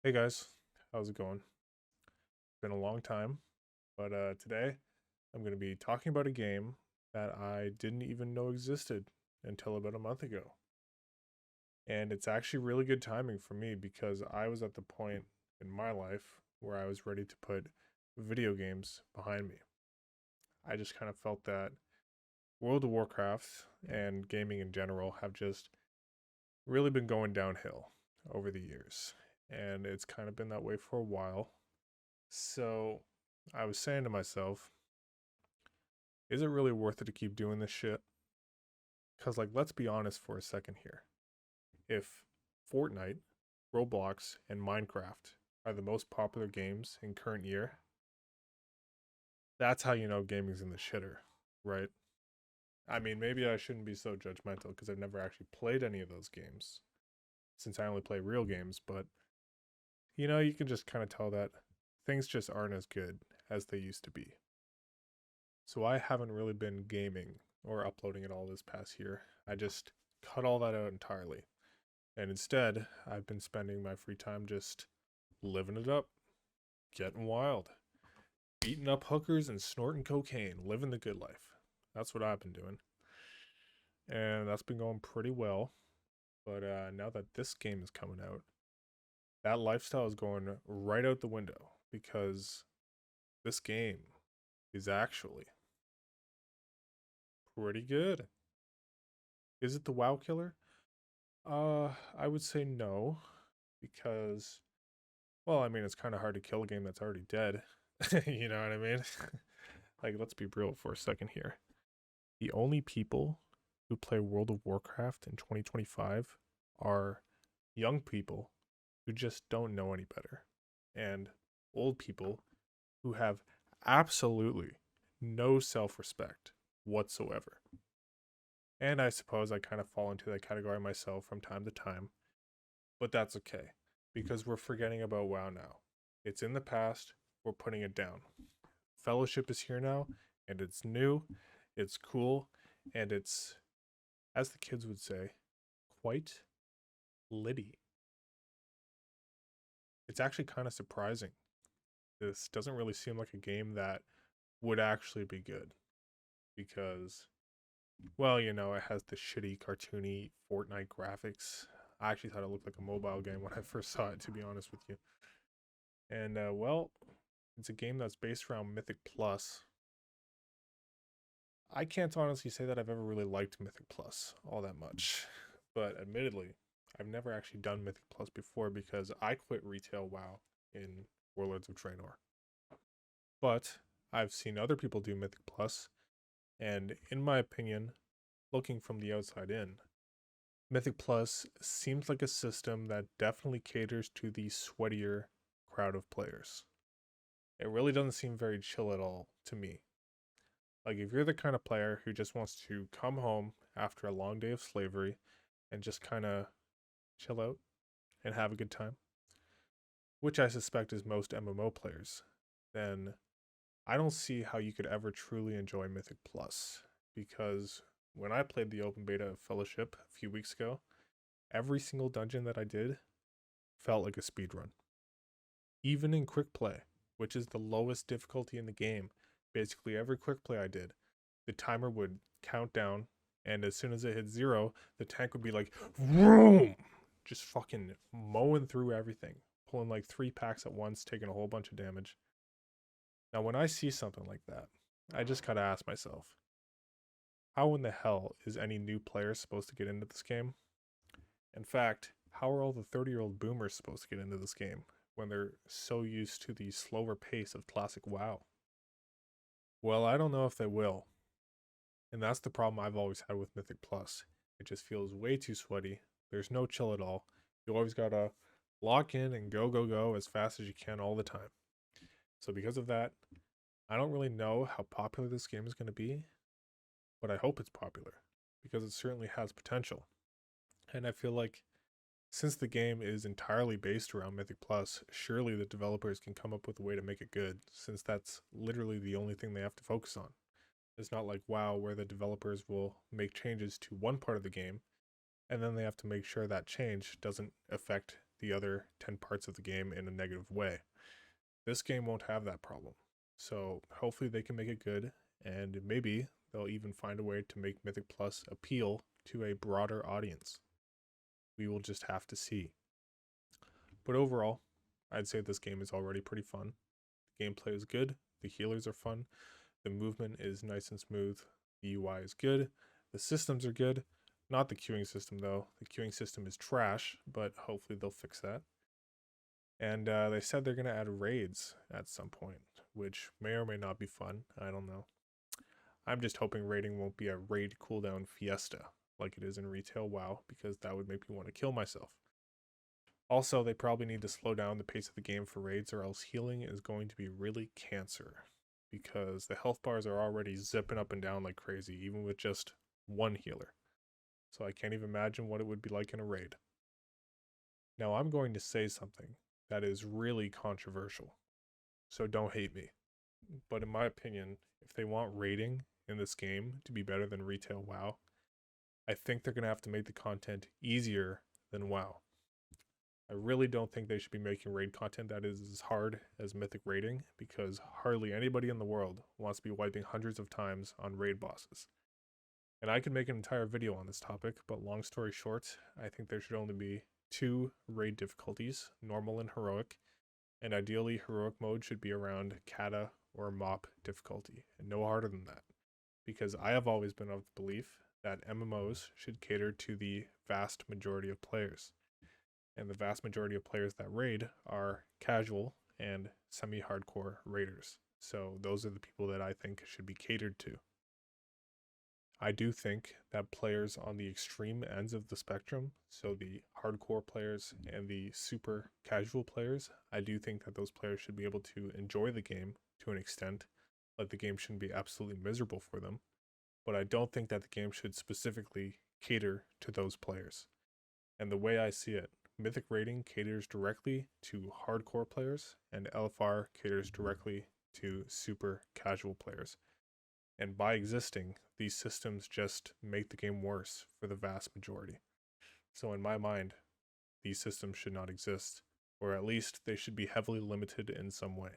Hey guys, how's it going? Been a long time, but today I'm going to be talking about a game that I didn't even know existed until about a month ago. And it's actually really good timing for me because I was at the point in my life where I was ready to put video games behind me. I just kind of felt that World of Warcraft and gaming in general have just really been going downhill over the years. And it's kind of been that way for a while. So I was saying to myself, is it really worth it to keep doing this shit? Because, like, let's be honest for a second here. If Fortnite, Roblox, and Minecraft are the most popular games in current year, that's how you know gaming's in the shitter, right? I mean, maybe I shouldn't be so judgmental because I've never actually played any of those games since I only play real games, but you can just kind of tell that things just aren't as good as they used to be. So I haven't really been gaming or uploading it all this past year. I just cut all that out entirely. And instead, I've been spending my free time just living it up, getting wild, beating up hookers and snorting cocaine, living the good life. That's what I've been doing. And that's been going pretty well. But now that this game is coming out, that lifestyle is going right out the window because this game is actually pretty good. Is it the WoW killer? I would say no, because, well, I mean, it's kind of hard to kill a game that's already dead. You know what I mean? Like, let's be real for a second here. The only people who play World of Warcraft in 2025 are young people who just don't know any better, and old people who have absolutely no self respect whatsoever. And I suppose I kind of fall into that category myself from time to time. But that's okay because we're forgetting about WoW now. It's in the past, we're putting it down. Fellowship is here now, and it's new, it's cool, and it's, as the kids would say, quite litty. It's actually kind of surprising. This doesn't really seem like a game that would actually be good because, well, it has the shitty, cartoony Fortnite graphics. I actually thought it looked like a mobile game when I first saw it, to be honest with you. And well, it's a game that's based around Mythic Plus. I can't honestly say that I've ever really liked Mythic Plus all that much, but admittedly, I've never actually done Mythic Plus before because I quit retail WoW in Warlords of Draenor. But I've seen other people do Mythic Plus, and in my opinion, looking from the outside in, Mythic Plus seems like a system that definitely caters to the sweatier crowd of players. It really doesn't seem very chill at all to me. Like, if you're the kind of player who just wants to come home after a long day of slavery and just kind of chill out and have a good time, which I suspect is most MMO players, then I don't see how you could ever truly enjoy Mythic Plus. Because when I played the open beta of Fellowship a few weeks ago, every single dungeon that I did felt like a speed run. Even in quick play, which is the lowest difficulty in the game, basically every quick play I did, the timer would count down, and as soon as it hit zero, the tank would be like, vroom, just fucking mowing through everything, pulling like 3 packs at once, taking a whole bunch of damage. Now, when I see something like that, I just gotta ask myself, how in the hell is any new player supposed to get into this game? In fact, how are all the 30-year-old boomers supposed to get into this game when they're so used to the slower pace of classic WoW? Well, I don't know if they will. And that's the problem I've always had with Mythic Plus. It just feels way too sweaty. There's no chill at all. You always gotta lock in and go, go, go as fast as you can all the time. So, because of that, I don't really know how popular this game is going to be, but I hope it's popular because it certainly has potential. And I feel like since the game is entirely based around Mythic Plus, surely the developers can come up with a way to make it good, since that's literally the only thing they have to focus on. It's not like WoW, where the developers will make changes to one part of the game, and then they have to make sure that change doesn't affect the other 10 parts of the game in a negative way. This game won't have that problem. So hopefully they can make it good, and maybe they'll even find a way to make Mythic Plus appeal to a broader audience. We will just have to see. But overall, I'd say this game is already pretty fun. The gameplay is good, the healers are fun, the movement is nice and smooth, the UI is good, the systems are good. Not the queuing system though. The queuing system is trash, but hopefully they'll fix that. And they said they're going to add raids at some point, which may or may not be fun. I don't know. I'm just hoping raiding won't be a raid cooldown fiesta like it is in retail WoW, because that would make me want to kill myself. Also, they probably need to slow down the pace of the game for raids, or else healing is going to be really cancer, because the health bars are already zipping up and down like crazy, even with just one healer. So I can't even imagine what it would be like in a raid. Now I'm going to say something that is really controversial, so don't hate me. But in my opinion, if they want raiding in this game to be better than retail WoW, I think they're going to have to make the content easier than WoW. I really don't think they should be making raid content that is as hard as Mythic raiding, because hardly anybody in the world wants to be wiping hundreds of times on raid bosses. And I could make an entire video on this topic, but long story short, I think there should only be 2 raid difficulties, normal and heroic, and ideally heroic mode should be around kata or mop difficulty, and no harder than that, because I have always been of the belief that MMOs should cater to the vast majority of players, and the vast majority of players that raid are casual and semi-hardcore raiders, so those are the people that I think should be catered to. I do think that players on the extreme ends of the spectrum, so the hardcore players and the super casual players, I do think that those players should be able to enjoy the game to an extent, but the game shouldn't be absolutely miserable for them. But I don't think that the game should specifically cater to those players. And the way I see it, Mythic raiding caters directly to hardcore players, and LFR caters directly to super casual players. And by existing, these systems just make the game worse for the vast majority. So in my mind, these systems should not exist, or at least they should be heavily limited in some way.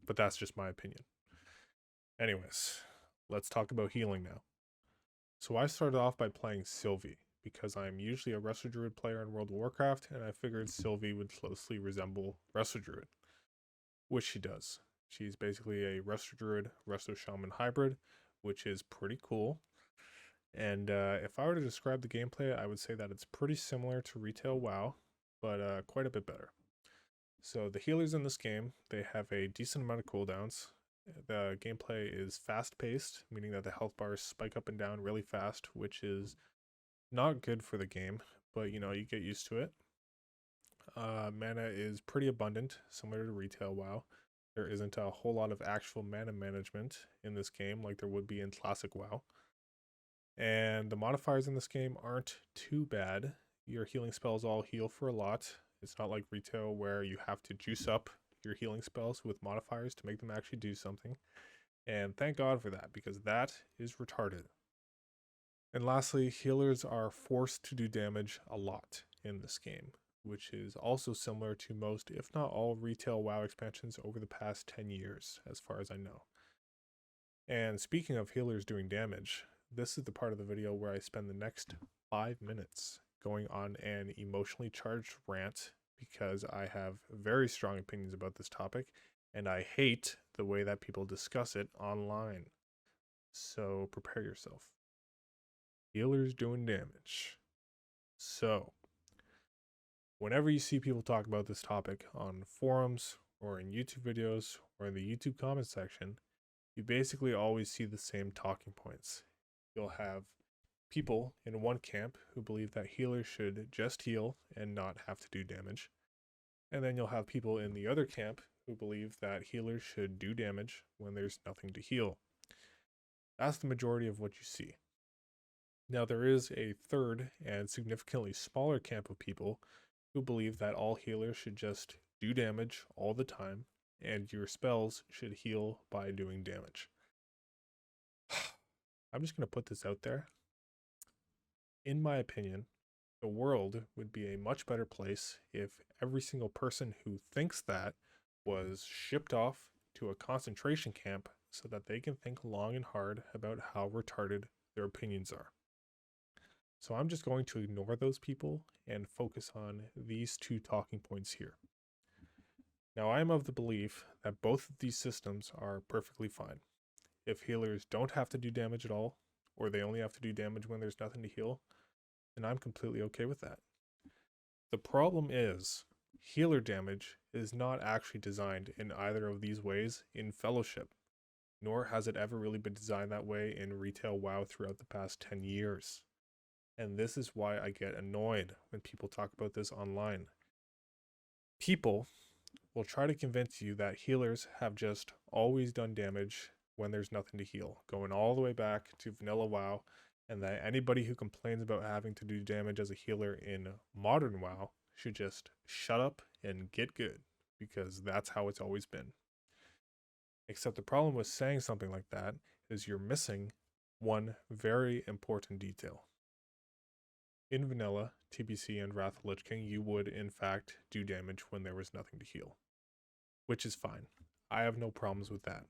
But that's just my opinion. Anyways, let's talk about healing now. So I started off by playing Sylvie, because I'm usually a Resto Druid player in World of Warcraft, and I figured Sylvie would closely resemble Resto Druid, which she does. She's basically a Resto Druid, Resto Shaman hybrid, which is pretty cool. And if I were to describe the gameplay, I would say that it's pretty similar to retail WoW, but quite a bit better. So the healers in this game, they have a decent amount of cooldowns. The gameplay is fast-paced, meaning that the health bars spike up and down really fast, which is not good for the game, but you get used to it. Mana is pretty abundant, similar to retail WoW. There isn't a whole lot of actual mana management in this game like there would be in classic WoW. And the modifiers in this game aren't too bad. Your healing spells all heal for a lot. It's not like retail where you have to juice up your healing spells with modifiers to make them actually do something. And thank God for that, because that is retarded. And lastly, healers are forced to do damage a lot in this game, which is also similar to most, if not all, retail WoW expansions over the past 10 years, as far as I know. And speaking of healers doing damage, this is the part of the video where I spend the next 5 minutes going on an emotionally charged rant, because I have very strong opinions about this topic, and I hate the way that people discuss it online. So prepare yourself. Healers doing damage. So, whenever you see people talk about this topic on forums or in YouTube videos or in the YouTube comment section, you basically always see the same talking points. You'll have people in one camp who believe that healers should just heal and not have to do damage. And then you'll have people in the other camp who believe that healers should do damage when there's nothing to heal. That's the majority of what you see. Now, there is a third and significantly smaller camp of people who believe that all healers should just do damage all the time, and your spells should heal by doing damage. I'm just going to put this out there. In my opinion, The world would be a much better place if every single person who thinks that was shipped off to a concentration camp so that they can think long and hard about how retarded their opinions are. So I'm just going to ignore those people and focus on these two talking points here. Now, I am of the belief that both of these systems are perfectly fine. If healers don't have to do damage at all, or they only have to do damage when there's nothing to heal, then I'm completely okay with that. The problem is, healer damage is not actually designed in either of these ways in Fellowship, nor has it ever really been designed that way in retail WoW throughout the past 10 years. And this is why I get annoyed when people talk about this online. People will try to convince you that healers have just always done damage when there's nothing to heal, going all the way back to vanilla WoW, and that anybody who complains about having to do damage as a healer in modern WoW should just shut up and get good, because that's how it's always been. Except the problem with saying something like that is you're missing one very important detail. In vanilla, TBC, and Wrath of Lich King, you would in fact do damage when there was nothing to heal, which is fine. I have no problems with that.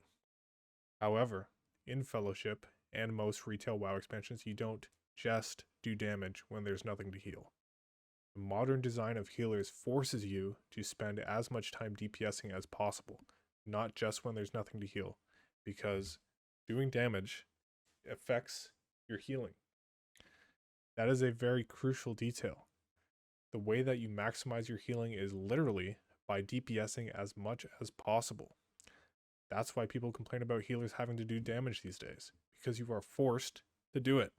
However, in Fellowship and most retail WoW expansions, you don't just do damage when there's nothing to heal. The modern design of healers forces you to spend as much time DPSing as possible, not just when there's nothing to heal, because doing damage affects your healing. That is a very crucial detail. The way that you maximize your healing is literally by DPSing as much as possible. That's why people complain about healers having to do damage these days, because you are forced to do it.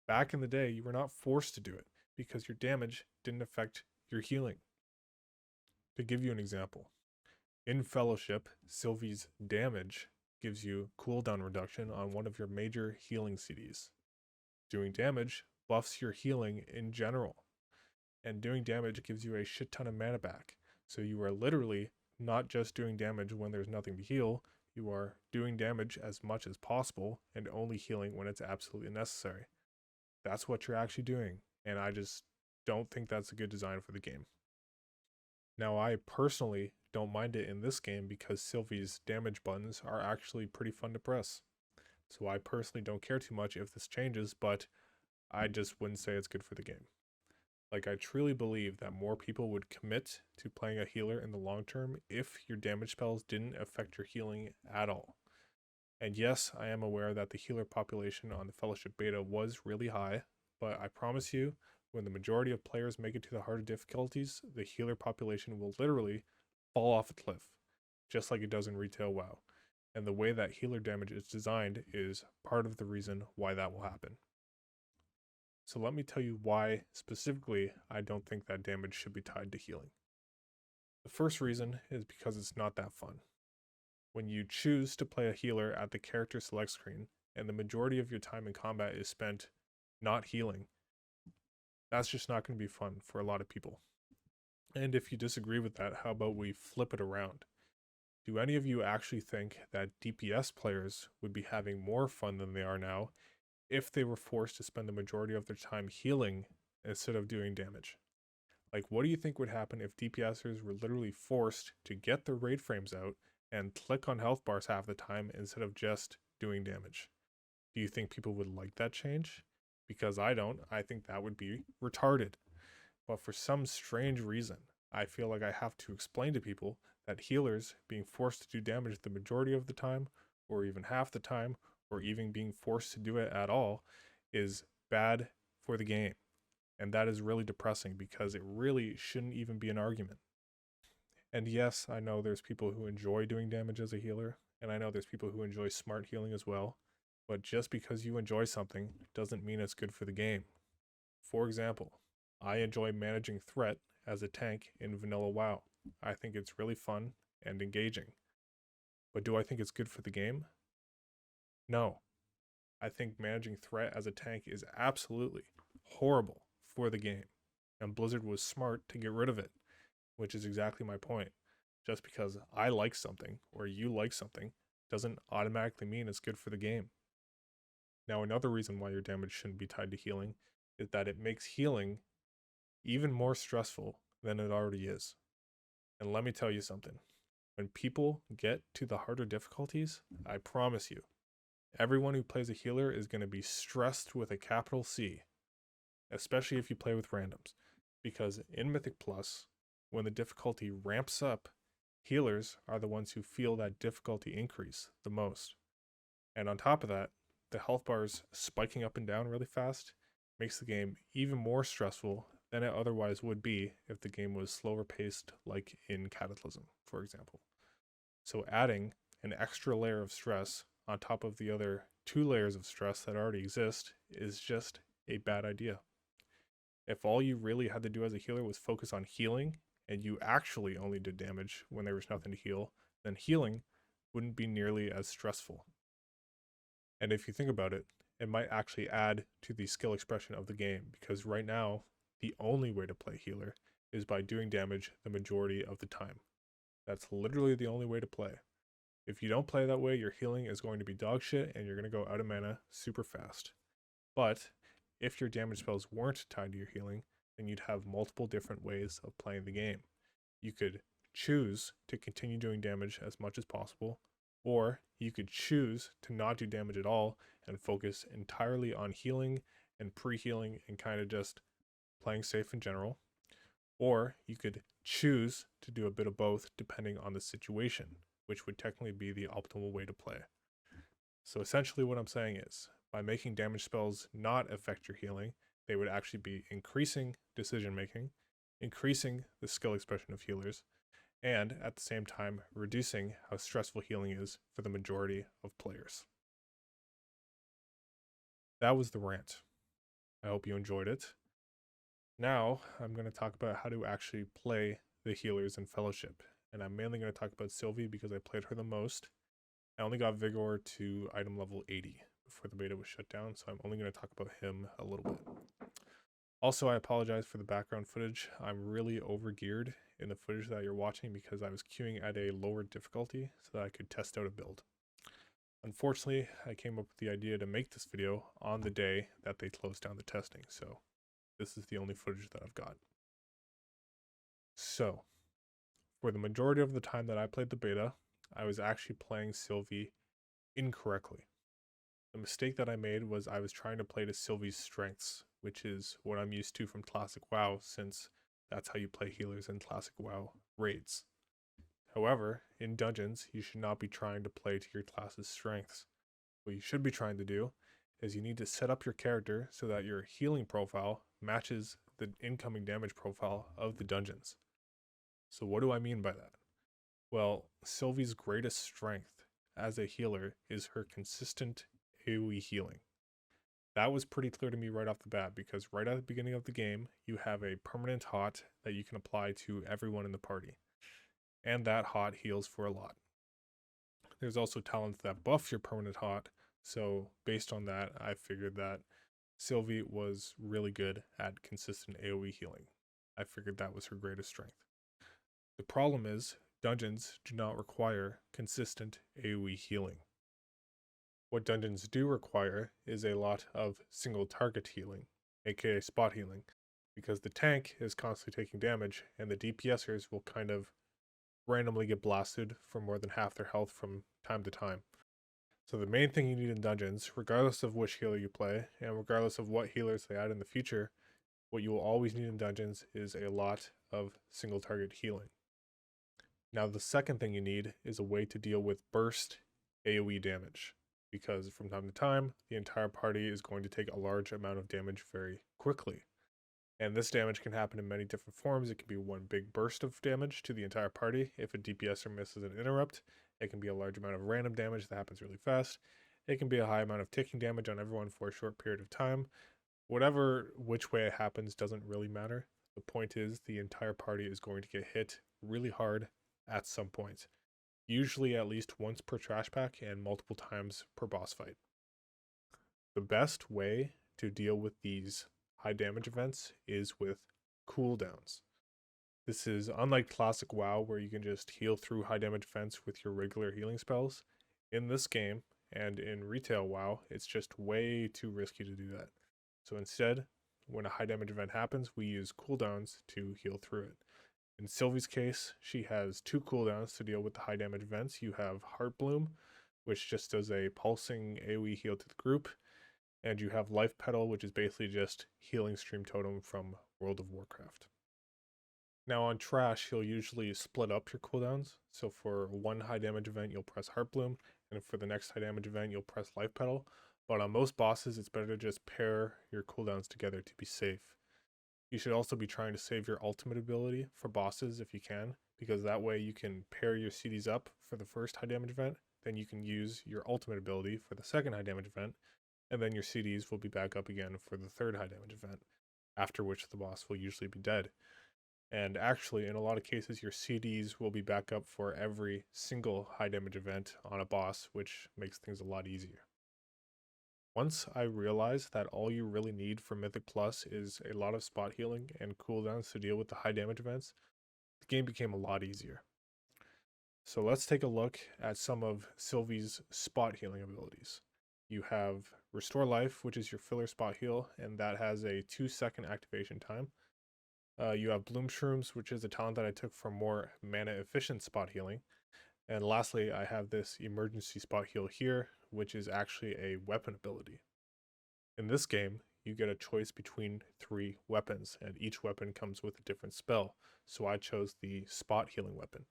Back in the day, you were not forced to do it because your damage didn't affect your healing. To give you an example, in Fellowship, Sylvie's damage gives you cooldown reduction on one of your major healing CDs. Doing damage buffs your healing in general, and doing damage gives you a shit ton of mana back. So you are literally not just doing damage when there's nothing to heal, you are doing damage as much as possible and only healing when it's absolutely necessary. That's what you're actually doing, and I just don't think that's a good design for the game. Now, I personally don't mind it in this game because Sylvie's damage buttons are actually pretty fun to press. So I personally don't care too much if this changes, but I just wouldn't say it's good for the game. Like, I truly believe that more people would commit to playing a healer in the long term if your damage spells didn't affect your healing at all. And yes, I am aware that the healer population on the Fellowship beta was really high, but I promise you, when the majority of players make it to the harder difficulties, the healer population will literally fall off a cliff, just like it does in retail WoW. And the way that healer damage is designed is part of the reason why that will happen. So let me tell you why specifically I don't think that damage should be tied to healing. The first reason is because it's not that fun. When you choose to play a healer at the character select screen, and the majority of your time in combat is spent not healing, that's just not going to be fun for a lot of people. And if you disagree with that, how about we flip it around? Do any of you actually think that DPS players would be having more fun than they are now if they were forced to spend the majority of their time healing instead of doing damage? Like, what do you think would happen if DPSers were literally forced to get their raid frames out and click on health bars half the time instead of just doing damage? Do you think people would like that change? Because I don't. I think that would be retarded. But for some strange reason, I feel like I have to explain to people that healers being forced to do damage the majority of the time, or even half the time, or even being forced to do it at all, is bad for the game. And that is really depressing because it really shouldn't even be an argument. And yes, I know there's people who enjoy doing damage as a healer, and I know there's people who enjoy smart healing as well, but just because you enjoy something doesn't mean it's good for the game. For example, I enjoy managing threat as a tank in vanilla WoW. I think it's really fun and engaging. But do I think it's good for the game? No. I think managing threat as a tank is absolutely horrible for the game. And Blizzard was smart to get rid of it, which is exactly my point. Just because I like something or you like something doesn't automatically mean it's good for the game. Now, another reason why your damage shouldn't be tied to healing is that it makes healing even more stressful than it already is. And let me tell you something. When people get to the harder difficulties, I promise you, everyone who plays a healer is going to be stressed with a capital C, especially if you play with randoms. Because in Mythic Plus, when the difficulty ramps up, healers are the ones who feel that difficulty increase the most. And on top of that, the health bars spiking up and down really fast makes the game even more stressful than it otherwise would be if the game was slower paced, like in Cataclysm, for example. So adding an extra layer of stress on top of the other 2 layers of stress that already exist is just a bad idea. If all you really had to do as a healer was focus on healing, and you actually only did damage when there was nothing to heal, then healing wouldn't be nearly as stressful. And if you think about it, it might actually add to the skill expression of the game, because right now, the only way to play healer is by doing damage the majority of the time. That's literally the only way to play. If you don't play that way, your healing is going to be dog shit and you're going to go out of mana super fast. But if your damage spells weren't tied to your healing, then you'd have multiple different ways of playing the game. You could choose to continue doing damage as much as possible, or you could choose to not do damage at all and focus entirely on healing and pre-healing and kind of just playing safe in general. Or you could choose to do a bit of both depending on the situation, which would technically be the optimal way to play. So essentially what I'm saying is, by making damage spells not affect your healing, they would actually be increasing decision making, increasing the skill expression of healers, and at the same time reducing how stressful healing is for the majority of players. That was the rant. I hope you enjoyed it. Now I'm going to talk about how to actually play the healers in Fellowship, and I'm mainly going to talk about Sylvie because I played her the most. I only got Vigor to item level 80 before the beta was shut down, so I'm only going to talk about him a little bit. Also, I apologize for the background footage. I'm really overgeared in the footage that you're watching because I was queuing at a lower difficulty so that I could test out a build. Unfortunately, I came up with the idea to make this video on the day that they closed down the testing, so this is the only footage that I've got. So, for the majority of the time that I played the beta, I was actually playing Sylvie incorrectly. The mistake that I made was I was trying to play to Sylvie's strengths, which is what I'm used to from Classic WoW, since that's how you play healers in Classic WoW raids. However, in dungeons, you should not be trying to play to your class's strengths. What you should be trying to do is you need to set up your character so that your healing profile matches the incoming damage profile of the dungeons. So what do I mean by that? Well, Sylvie's greatest strength as a healer is her consistent AoE healing. That was pretty clear to me right off the bat because right at the beginning of the game, you have a permanent hot that you can apply to everyone in the party. And that hot heals for a lot. There's also talents that buff your permanent hot, so based on that, I figured that Sylvie was really good at consistent AoE healing. I figured that was her greatest strength. The problem is, dungeons do not require consistent AoE healing. What dungeons do require is a lot of single target healing, aka spot healing, because the tank is constantly taking damage and the DPSers will kind of randomly get blasted for more than half their health from time to time. So the main thing you need in dungeons, regardless of which healer you play, and regardless of what healers they add in the future, what you will always need in dungeons is a lot of single target healing. Now the second thing you need is a way to deal with burst AoE damage, because from time to time, the entire party is going to take a large amount of damage very quickly. And this damage can happen in many different forms. It can be one big burst of damage to the entire party. If a DPSer misses an interrupt, it can be a large amount of random damage that happens really fast. It can be a high amount of ticking damage on everyone for a short period of time. Whatever which way it happens doesn't really matter. The point is the entire party is going to get hit really hard at some point. Usually at least once per trash pack and multiple times per boss fight. The best way to deal with these high damage events is with cooldowns. This is unlike classic WoW where you can just heal through high damage events with your regular healing spells. In this game and in retail WoW, it's just way too risky to do that. So instead, when a high damage event happens, we use cooldowns to heal through it. In Sylvie's case, she has 2 cooldowns to deal with the high damage events. You have Heart Bloom, which just does a pulsing AoE heal to the group, and you have Life Petal, which is basically just Healing Stream Totem from World of Warcraft. Now on Trash, you'll usually split up your cooldowns. So for one high damage event, you'll press Heart Bloom, and for the next high damage event, you'll press Life Petal. But on most bosses, it's better to just pair your cooldowns together to be safe. You should also be trying to save your ultimate ability for bosses if you can, because that way you can pair your CDs up for the first high damage event, then you can use your ultimate ability for the second high damage event, and then your CDs will be back up again for the third high damage event, after which the boss will usually be dead. And actually, in a lot of cases, your CDs will be back up for every single high damage event on a boss, which makes things a lot easier. Once I realized that all you really need for Mythic Plus is a lot of spot healing and cooldowns to deal with the high damage events, the game became a lot easier. So let's take a look at some of Sylvie's spot healing abilities. You have Restore Life, which is your filler spot heal, and that has a 2-second activation time. You have Bloom Shrooms, which is a talent that I took for more mana efficient spot healing. And lastly, I have this emergency spot heal here, which is actually a weapon ability. In this game, you get a choice between 3 weapons, and each weapon comes with a different spell. So I chose the spot healing weapon.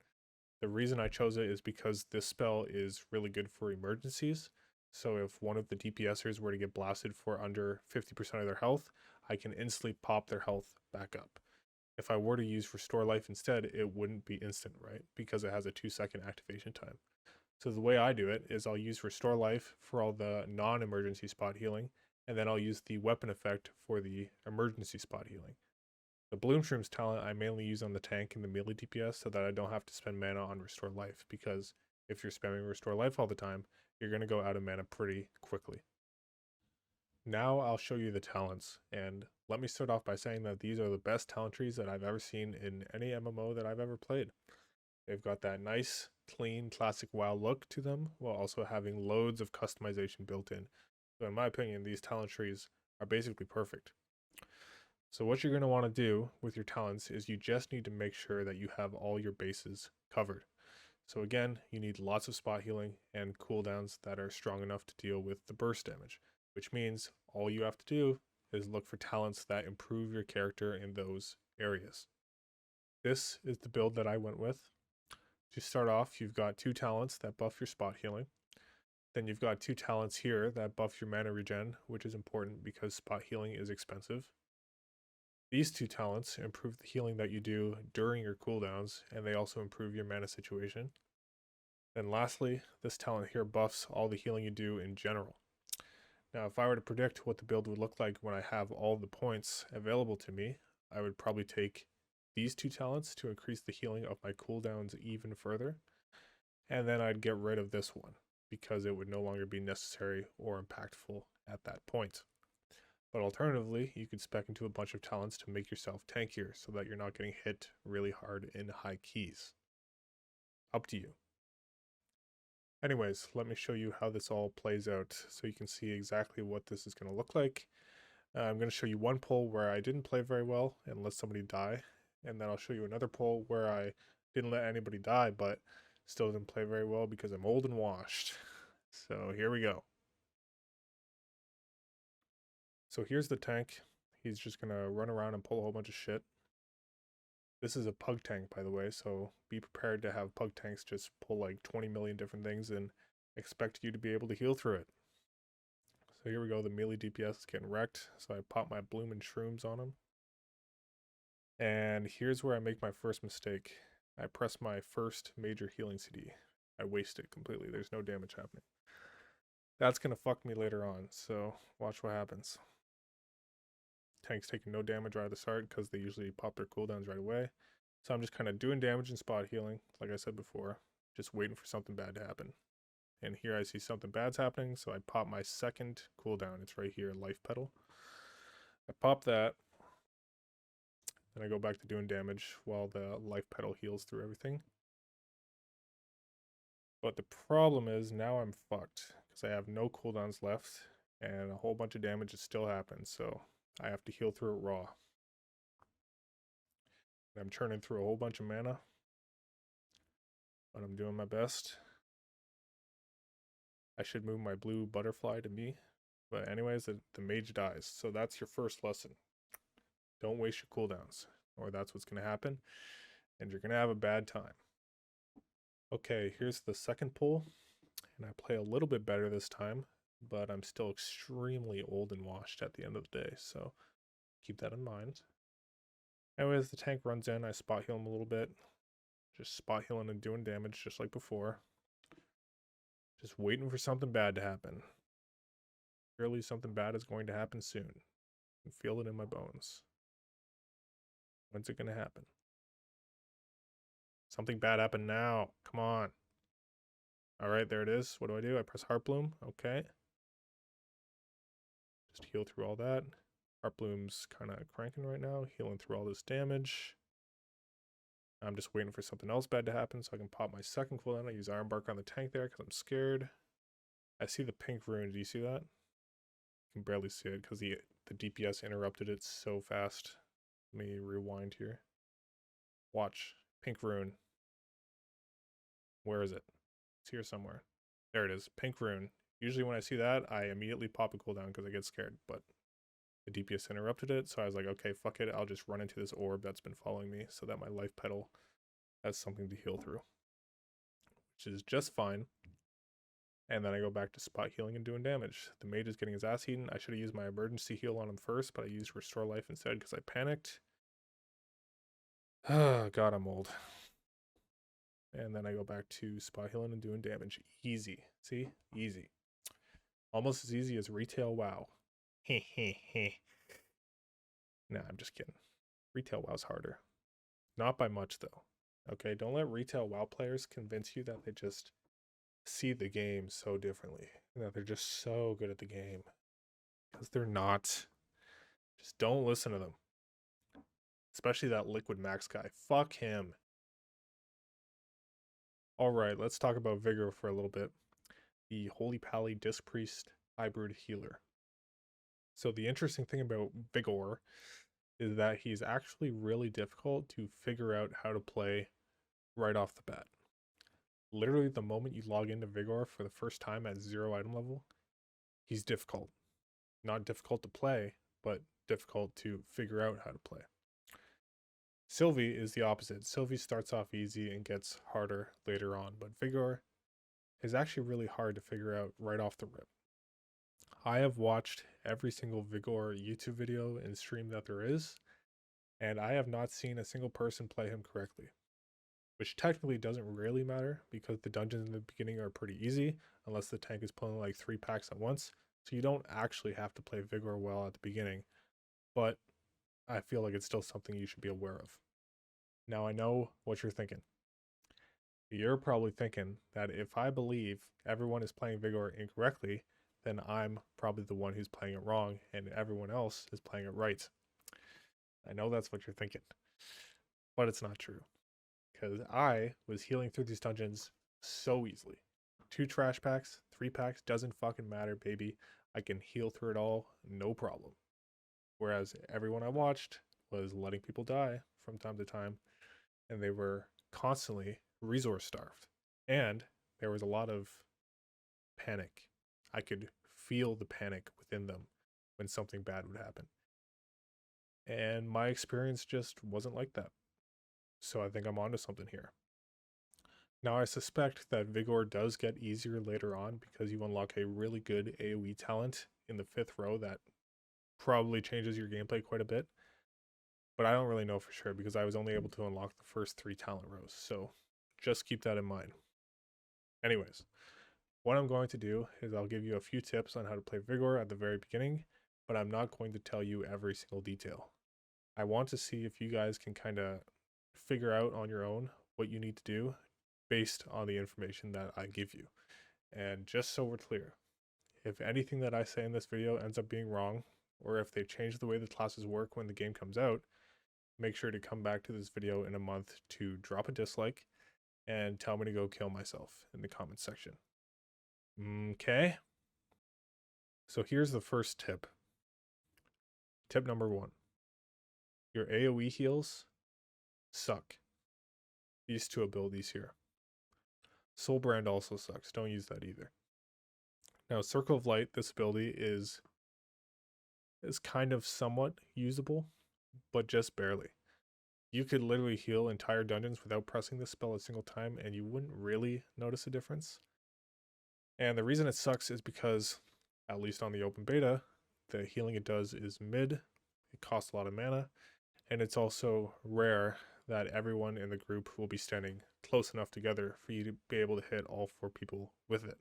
The reason I chose it is because this spell is really good for emergencies. So if one of the DPSers were to get blasted for under 50% of their health, I can instantly pop their health back up. If I were to use Restore Life instead, it wouldn't be instant, right? Because it has a 2-second activation time. So the way I do it is I'll use Restore Life for all the non-emergency spot healing, and then I'll use the weapon effect for the emergency spot healing. The Bloom Shrooms talent I mainly use on the tank and the melee DPS so that I don't have to spend mana on Restore Life, because if you're spamming Restore Life all the time, you're going to go out of mana pretty quickly. Now I'll show you the talents, and let me start off by saying that these are the best talent trees that I've ever seen in any MMO that I've ever played. They've got that nice, clean, classic WoW look to them, while also having loads of customization built in. So in my opinion, these talent trees are basically perfect. So what you're going to want to do with your talents is you just need to make sure that you have all your bases covered. So again, you need lots of spot healing and cooldowns that are strong enough to deal with the burst damage, which means all you have to do is look for talents that improve your character in those areas. This is the build that I went with. To start off, you've got 2 talents that buff your spot healing. Then you've got 2 talents here that buff your mana regen, which is important because spot healing is expensive. These 2 talents improve the healing that you do during your cooldowns, and they also improve your mana situation. Then lastly, this talent here buffs all the healing you do in general. Now, if I were to predict what the build would look like when I have all the points available to me, I would probably take these 2 talents to increase the healing of my cooldowns even further, and then I'd get rid of this one because it would no longer be necessary or impactful at that point. But alternatively, you could spec into a bunch of talents to make yourself tankier so that you're not getting hit really hard in high keys. Up to you. Anyways, let me show you how this all plays out so you can see exactly what this is going to look like. I'm going to show you one pull where I didn't play very well and let somebody die, and then I'll show you another pull where I didn't let anybody die but still didn't play very well because I'm old and washed. So here we go. So here's the tank. He's just going to run around and pull a whole bunch of shit. This is a pug tank, by the way, so be prepared to have pug tanks just pull like 20 million different things and expect you to be able to heal through it. So here we go, the melee DPS is getting wrecked, so I pop my Bloom and Shrooms on him. And here's where I make my first mistake. I press my first major healing CD. I waste it completely, there's no damage happening. That's going to fuck me later on, so watch what happens. Tank's taking no damage right at the start because they usually pop their cooldowns right away. So I'm just kind of doing damage and spot healing, like I said before, just waiting for something bad to happen. And here I see something bad's happening, so I pop my second cooldown. It's right here, Life Petal. I pop that, then I go back to doing damage while the Life Petal heals through everything. But the problem is now I'm fucked because I have no cooldowns left and a whole bunch of damage is still happening. So I have to heal through it raw. I'm churning through a whole bunch of mana, but I'm doing my best. I should move my blue butterfly to me. But anyways, the mage dies. So that's your first lesson. Don't waste your cooldowns, or that's what's going to happen, and you're going to have a bad time. Okay, here's the second pull, and I play a little bit better this time, but I'm still extremely old and washed at the end of the day, so keep that in mind. Anyways, the tank runs in, I spot heal him a little bit. Just spot healing and doing damage just like before. Just waiting for something bad to happen. Surely something bad is going to happen soon. I can feel it in my bones. When's it going to happen? Something bad happened now. Come on. Alright, there it is. What do? I press Heartbloom. Okay. Just heal through all that. Heartbloom's kind of cranking right now, healing through all this damage. I'm just waiting for something else bad to happen so I can pop my second cooldown. I use Iron Bark on the tank there because I'm scared. I see the pink rune. Do you see that? I can barely see it because the DPS interrupted it so fast. Let me rewind here. Watch. Pink rune. Where is it? It's here somewhere. There it is. Pink rune. Usually when I see that, I immediately pop a cooldown because I get scared, but the DPS interrupted it, so I was like, okay, fuck it, I'll just run into this orb that's been following me so that my life petal has something to heal through, which is just fine. And then I go back to spot healing and doing damage. The mage is getting his ass eaten. I should have used my emergency heal on him first, but I used Restore Life instead because I panicked. Oh, God, I'm old. And then I go back to spot healing and doing damage. Easy. See? Easy. Almost as easy as retail WoW. Heh heh heh. Nah, I'm just kidding. Retail WoW's harder. Not by much, though. Okay, don't let retail WoW players convince you that they just see the game so differently. That they're just so good at the game. Because they're not. Just don't listen to them. Especially that Liquid Max guy. Fuck him. Alright, let's talk about Vigor for a little bit. The Holy Pally Disc Priest Hybrid Healer. So the interesting thing about Vigor is that he's actually really difficult to figure out how to play right off the bat. Literally the moment you log into Vigor for the first time at 0 item level, he's difficult. Not difficult to play, but difficult to figure out how to play. Sylvie is the opposite. Sylvie starts off easy and gets harder later on, but Vigor is actually really hard to figure out right off the rip. I have watched every single Vigor YouTube video and stream that there is, and I have not seen a single person play him correctly. Which technically doesn't really matter because the dungeons in the beginning are pretty easy unless the tank is pulling like 3 packs at once. So you don't actually have to play Vigor well at the beginning, but I feel like it's still something you should be aware of. Now I know what you're thinking. You're probably thinking that if I believe everyone is playing Vigor incorrectly, then I'm probably the one who's playing it wrong and everyone else is playing it right. I know that's what you're thinking, but it's not true. Because I was healing through these dungeons so easily. 2 trash packs, 3 packs, doesn't fucking matter, baby. I can heal through it all, no problem. Whereas everyone I watched was letting people die from time to time, and they were constantly resource starved. And there was a lot of panic. I could feel the panic within them when something bad would happen. And my experience just wasn't like that. So I think I'm onto something here. Now I suspect that Vigor does get easier later on because you unlock a really good AoE talent in the 5th row that probably changes your gameplay quite a bit. But I don't really know for sure because I was only able to unlock the first 3 talent rows, so just keep that in mind. Anyways, what I'm going to do is I'll give you a few tips on how to play Vigor at the very beginning, but I'm not going to tell you every single detail. I want to see if you guys can kind of figure out on your own what you need to do based on the information that I give you. And just so we're clear, if anything that I say in this video ends up being wrong, or if they change the way the classes work when the game comes out, make sure to come back to this video in a month to drop a dislike and tell me to go kill myself in the comments section. Okay? So here's the first tip. Tip number 1. Your AoE heals suck. These two abilities here. Soul Brand also sucks. Don't use that either. Now, Circle of Light, this ability is kind of somewhat usable, but just barely. You could literally heal entire dungeons without pressing this spell a single time, and you wouldn't really notice a difference. And the reason it sucks is because, at least on the open beta, the healing it does is mid, it costs a lot of mana, and it's also rare that everyone in the group will be standing close enough together for you to be able to hit all 4 people with it.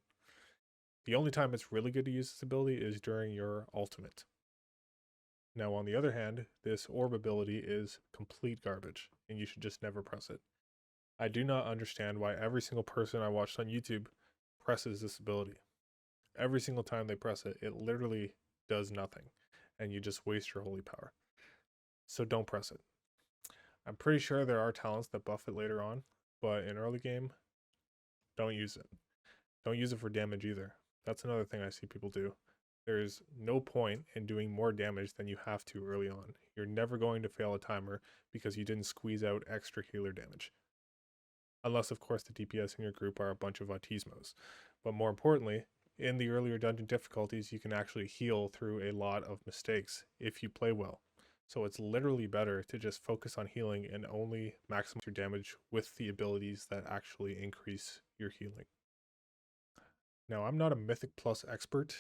The only time it's really good to use this ability is during your ultimate. Now, on the other hand, this orb ability is complete garbage, and you should just never press it. I do not understand why every single person I watched on YouTube presses this ability. Every single time they press it, it literally does nothing, and you just waste your holy power. So don't press it. I'm pretty sure there are talents that buff it later on, but in early game, don't use it. Don't use it for damage either. That's another thing I see people do. There's no point in doing more damage than you have to early on. You're never going to fail a timer because you didn't squeeze out extra healer damage. Unless, of course, the DPS in your group are a bunch of autismos. But more importantly, in the earlier dungeon difficulties, you can actually heal through a lot of mistakes if you play well. So it's literally better to just focus on healing and only maximize your damage with the abilities that actually increase your healing. Now, I'm not a Mythic Plus expert,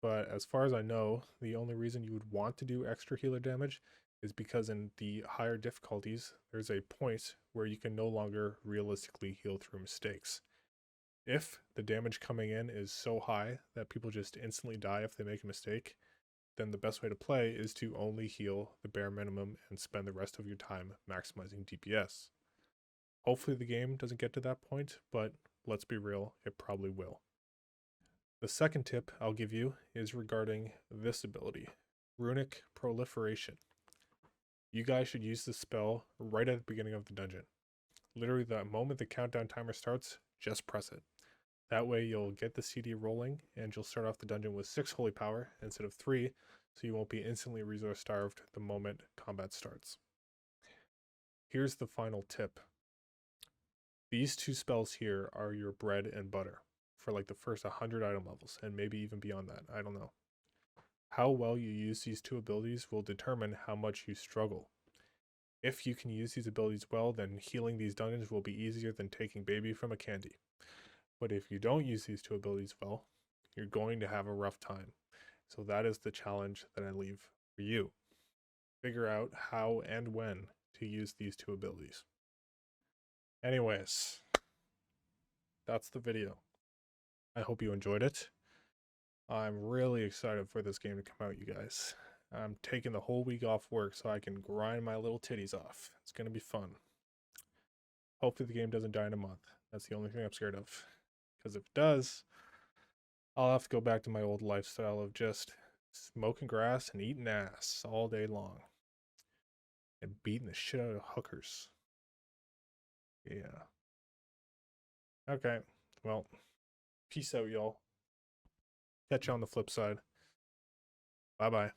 but as far as I know, the only reason you would want to do extra healer damage is because in the higher difficulties, there's a point where you can no longer realistically heal through mistakes. If the damage coming in is so high that people just instantly die if they make a mistake, then the best way to play is to only heal the bare minimum and spend the rest of your time maximizing DPS. Hopefully the game doesn't get to that point, but let's be real, it probably will. The second tip I'll give you is regarding this ability, Runic Proliferation. You guys should use this spell right at the beginning of the dungeon. Literally the moment the countdown timer starts, just press it. That way you'll get the CD rolling and you'll start off the dungeon with 6 holy power instead of 3, so you won't be instantly resource starved the moment combat starts. Here's the final tip. These 2 spells here are your bread and butter for like the first 100 item levels, and maybe even beyond that, I don't know. How well you use these 2 abilities will determine how much you struggle. If you can use these abilities well, then healing these dungeons will be easier than taking baby from a candy. But if you don't use these 2 abilities well, you're going to have a rough time. So that is the challenge that I leave for you. Figure out how and when to use these 2 abilities. Anyways, that's the video. I hope you enjoyed it. I'm really excited for this game to come out, you guys. I'm taking the whole week off work so I can grind my little titties off. It's going to be fun. Hopefully the game doesn't die in a month. That's the only thing I'm scared of. Because if it does, I'll have to go back to my old lifestyle of just smoking grass and eating ass all day long. And beating the shit out of hookers. Yeah. Okay. Well, peace out, y'all. Catch you on the flip side. Bye-bye.